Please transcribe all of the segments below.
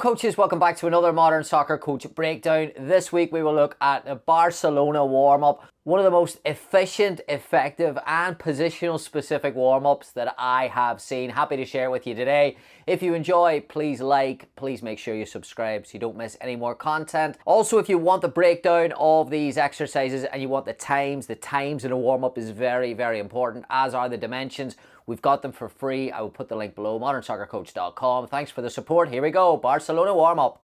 coaches, welcome back to another Modern Soccer Coach Breakdown. This week we will look at the Barcelona warm-up, one of the most efficient, effective and positional specific warm-ups that I have seen. Happy to share with you today. If you enjoy, please like, please make sure you subscribe so you don't miss any more content. Also, if you want the breakdown of these exercises and you want the times in a warm-up is very, very important, as are the dimensions. We've got them for free. I will put the link below, modernsoccercoach.com. Thanks for the support. Here we go, Barcelona warm-up.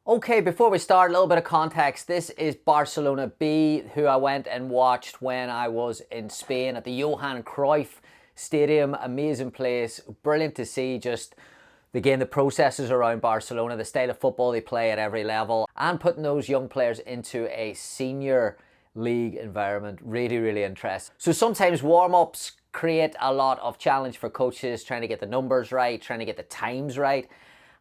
Okay, before we start, a little bit of context. This is Barcelona B, who I went and watched when I was in Spain at the Johan Cruyff Stadium. Amazing place, brilliant to see just, again, the processes around Barcelona, the style of football they play at every level, and putting those young players into a senior league environment. Really, really interesting. So sometimes warm-ups create a lot of challenge for coaches, trying to get the numbers right, trying to get the times right,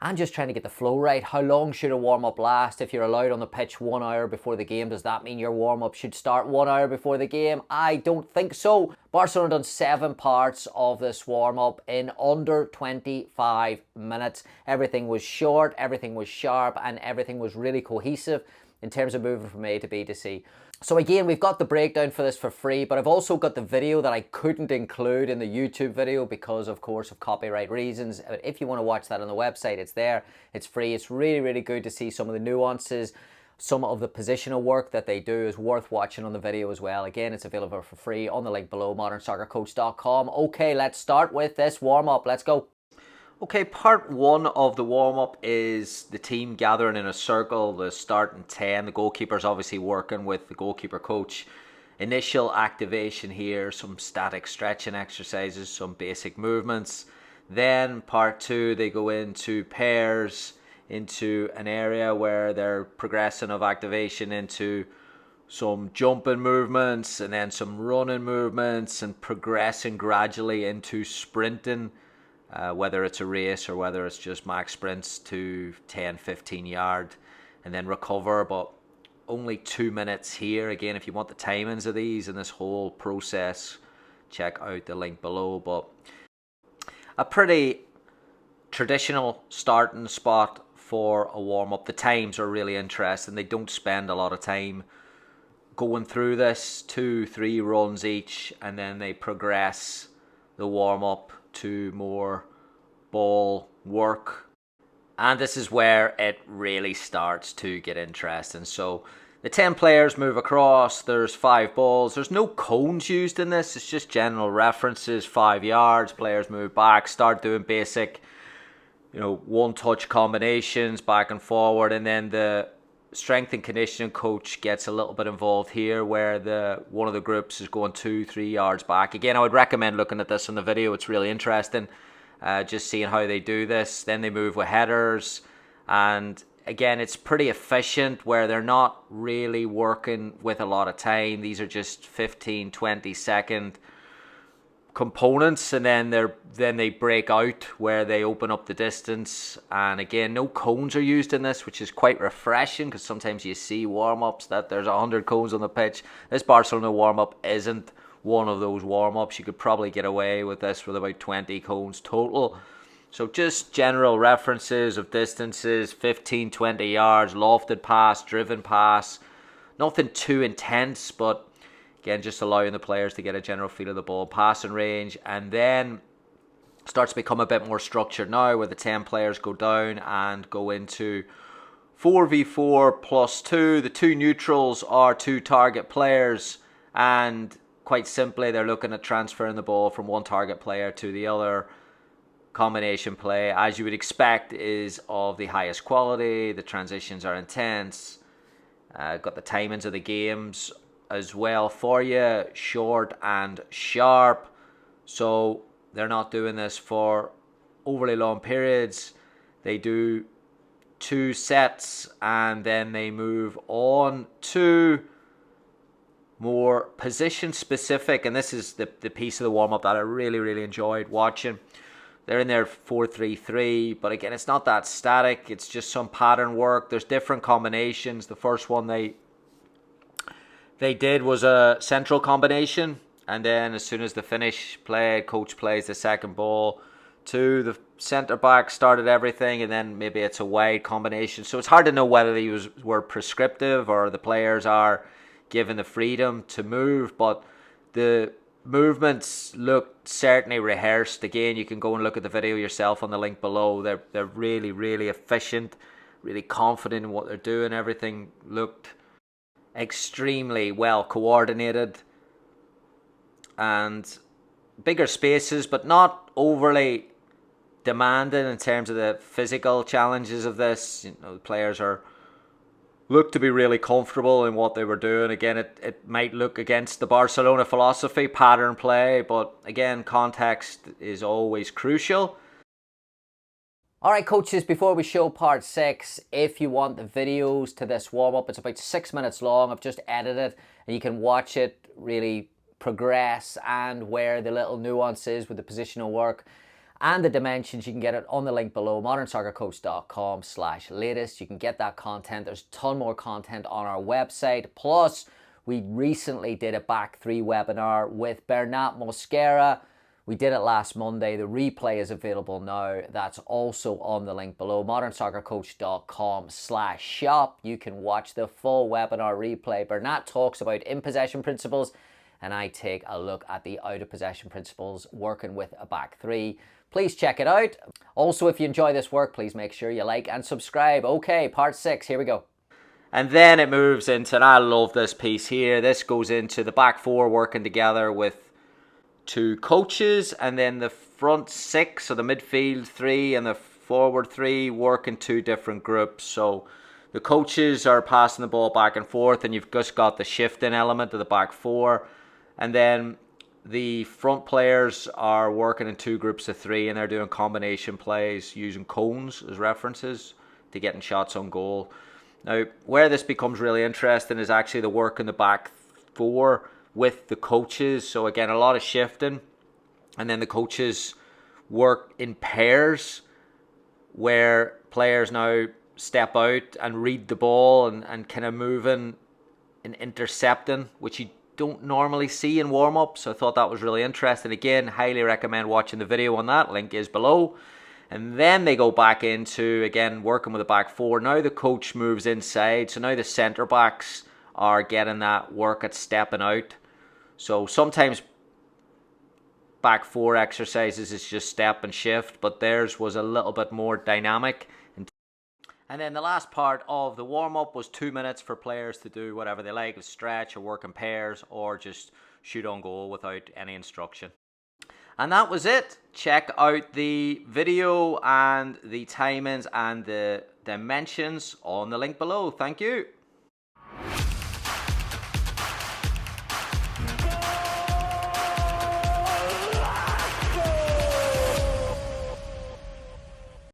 and just trying to get the flow right. How long should a warm-up last? If you're allowed on the pitch 1 hour before the game, does that mean your warm-up should start 1 hour before the game? I don't think so. Barcelona done 7 parts of this warm-up in under 25 minutes. Everything was short, everything was sharp, and everything was really cohesive in terms of moving from A to B to C. So again, we've got the breakdown for this for free, but I've also got the video that I couldn't include in the YouTube video because, of course, of copyright reasons. If you want to watch that on the website, it's there. It's free. It's really, really good to see some of the nuances. Some of the positional work that they do is worth watching on the video as well. Again, it's available for free on the link below, modernsoccercoach.com. Okay, let's start with this warm-up. Let's go. Okay, part 1 of the warm-up is the team gathering in a circle, the starting 10. The goalkeeper's obviously working with the goalkeeper coach. Initial activation here, some static stretching exercises, some basic movements. Then part 2, they go into pairs, into an area where they're progressing of activation into some jumping movements and then some running movements and progressing gradually into sprinting. Whether it's a race or whether it's just max sprints to 10-15 yard and then recover, but only 2 minutes here. Again, if you want the timings of these and this whole process, check out the link below. But a pretty traditional starting spot for a warm-up. The times are really interesting. They don't spend a lot of time going through this, 2-3 runs each, and then they progress the warm-up to more ball work, and this is where it really starts to get interesting. So the 10 players move across, there's 5 balls, there's no cones used in this, it's just general references, 5 yards, players move back, start doing basic, one touch combinations back and forward, and then the strength and conditioning coach gets a little bit involved here where one of the groups is going 2-3 yards back. Again, I would recommend looking at this on the video. It's really interesting, just seeing how they do this. Then they move with headers, and again, it's pretty efficient where they're not really working with a lot of time. These are just 15-20 second components, and then they break out where they open up the distance. And again, no cones are used in this, which is quite refreshing because sometimes you see warm-ups that there's 100 cones on the pitch. This Barcelona warm-up isn't one of those warm-ups. You could probably get away with this with about 20 cones total. So just general references of distances, 15-20 yards, lofted pass, driven pass, nothing too intense, but again, just allowing the players to get a general feel of the ball, passing range, and then starts to become a bit more structured now where the 10 players go down and go into 4v4 plus 2. The 2 neutrals are 2 target players, and quite simply, they're looking at transferring the ball from one target player to the other. Combination play, as you would expect, is of the highest quality. The transitions are intense. Got the timings of the games as well for you, short and sharp, so they're not doing this for overly long periods. They do 2 sets and then they move on to more position specific, and this is the piece of the warm-up that I really enjoyed watching. They're in there 4-3-3, but again, it's not that static, it's just some pattern work. There's different combinations. The first one they did was a central combination, and then as soon as the finish play, coach plays the second ball 2, the centre back started everything, and then maybe it's a wide combination. So it's hard to know whether these were prescriptive or the players are given the freedom to move, but the movements look certainly rehearsed. Again, you can go and look at the video yourself on the link below. They're really, really efficient, really confident in what they're doing. Everything looked extremely well coordinated, and bigger spaces, but not overly demanding in terms of the physical challenges of this. You know, the players look to be really comfortable in what they were doing. Again, it might look against the Barcelona philosophy, pattern play, but again, context is always crucial. Alright coaches, before we show part 6, if you want the videos to this warm-up, it's about 6 minutes long. I've just edited it and you can watch it really progress and where the little nuances with the positional work and the dimensions. You can get it on the link below, modernsoccercoach.com/latest. You can get that content. There's a ton more content on our website. Plus, we recently did a back 3 webinar with Bernat Mosquera. We did it last Monday. The replay is available now. That's also on the link below, modernsoccercoach.com/shop. You can watch the full webinar replay. Bernat talks about in-possession principles, and I take a look at the out-of-possession principles working with a back 3. Please check it out. Also, if you enjoy this work, please make sure you like and subscribe. Okay, part 6, here we go. And then it moves into, and I love this piece here, this goes into the back 4 working together with 2 coaches, and then the front 6, so the midfield 3 and the forward 3 work in 2 different groups. So the coaches are passing the ball back and forth, and you've just got the shifting element of the back 4. And then the front players are working in 2 groups of 3, and they're doing combination plays using cones as references to getting shots on goal. Now, where this becomes really interesting is actually the work in the back 4 with the coaches. So again, a lot of shifting, and then the coaches work in pairs where players now step out and read the ball and kind of moving and intercepting, which you don't normally see in warm-up. So I thought that was really interesting. Again, highly recommend watching the video on that. Link is below. And then they go back into, again, working with the back 4. Now the coach moves inside. So now the centre backs are getting that work at stepping out. So sometimes back 4 exercises is just step and shift, but theirs was a little bit more dynamic. And then the last part of the warm-up was 2 minutes for players to do whatever they like, stretch or work in pairs or just shoot on goal without any instruction. And that was it. Check out the video and the timings and the dimensions on the link below. Thank you.